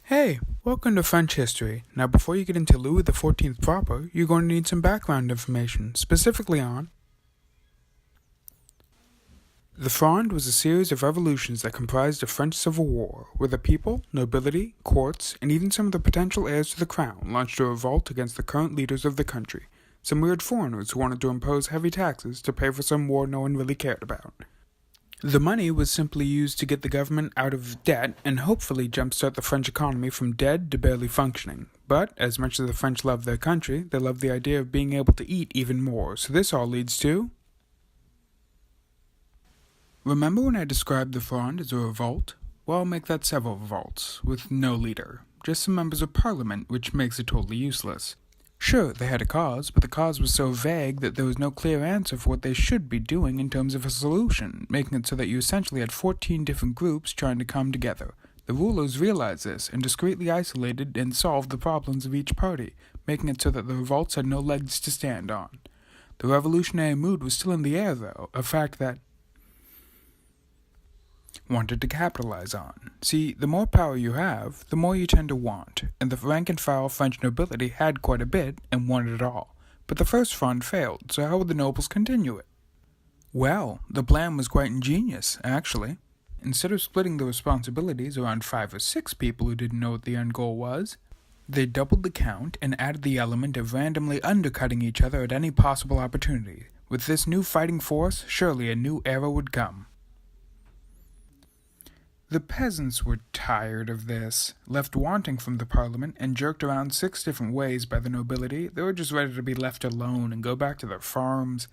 Hey, welcome to French history. Now before you get into Louis XIV proper, you're going to need some background information, specifically on the Fronde was a series of revolutions that comprised the French Civil War, where the people, nobility, courts, and even some of the potential heirs to the crown launched a revolt against the current leaders of the country, some weird foreigners who wanted to impose heavy taxes to pay for some war no one really cared about. The money was simply used to get the government out of debt and hopefully jumpstart the French economy from dead to barely functioning. But, as much as the French love their country, they love the idea of being able to eat even more, so this all leads to... Remember when I described the Fronde as a revolt? Well, I'll make that several revolts, with no leader. Just some members of parliament, which makes it totally useless. Sure, they had a cause, but the cause was so vague that there was no clear answer for what they should be doing in terms of a solution, making it so that you essentially had 14 different groups trying to come together. The rulers realized this and discreetly isolated and solved the problems of each party, making it so that the revolts had no legs to stand on. The revolutionary mood was still in the air, though, a fact that wanted to capitalize on. See, the more power you have, the more you tend to want, and the rank-and-file French nobility had quite a bit and wanted it all. But the first Fronde failed, so how would the nobles continue it? Well, the plan was quite ingenious, actually. Instead of splitting the responsibilities around 5 or 6 people who didn't know what the end goal was, they doubled the count and added the element of randomly undercutting each other at any possible opportunity. With this new fighting force, surely a new era would come. The peasants were tired of this. Left wanting from the parliament and jerked around 6 different ways by the nobility, they were just ready to be left alone and go back to their farms.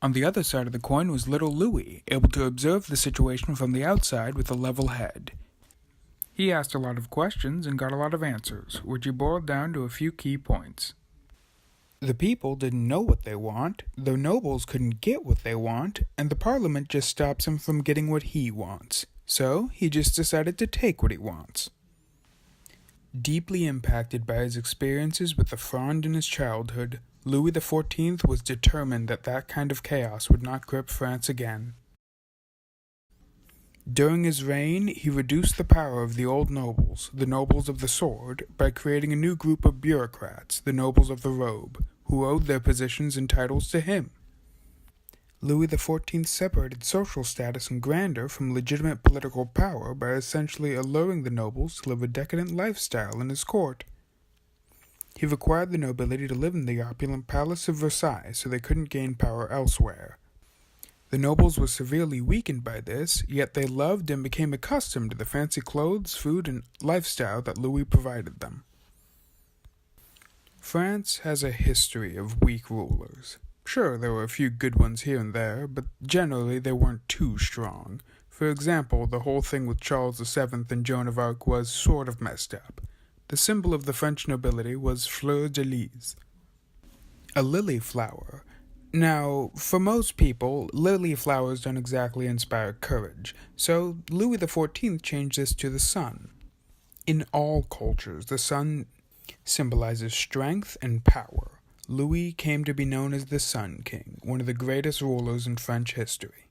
On the other side of the coin was little Louis, able to observe the situation from the outside with a level head. He asked a lot of questions and got a lot of answers, which he boiled down to a few key points. The people didn't know what they want, the nobles couldn't get what they want, and the parliament just stops him from getting what he wants. So, he just decided to take what he wants. Deeply impacted by his experiences with the Fronde in his childhood, Louis XIV was determined that that kind of chaos would not grip France again. During his reign, he reduced the power of the old nobles, the nobles of the sword, by creating a new group of bureaucrats, the nobles of the robe, who owed their positions and titles to him. Louis XIV separated social status and grandeur from legitimate political power by essentially alluring the nobles to live a decadent lifestyle in his court. He required the nobility to live in the opulent palace of Versailles so they couldn't gain power elsewhere. The nobles were severely weakened by this, yet they loved and became accustomed to the fancy clothes, food, and lifestyle that Louis provided them. France has a history of weak rulers. Sure, there were a few good ones here and there, but generally they weren't too strong. For example, the whole thing with Charles VII and Joan of Arc was sort of messed up. The symbol of the French nobility was fleur-de-lis, a lily flower. Now, for most people, lily flowers don't exactly inspire courage, so Louis XIV changed this to the sun. In all cultures, the sun symbolizes strength and power. Louis came to be known as the Sun King, one of the greatest rulers in French history.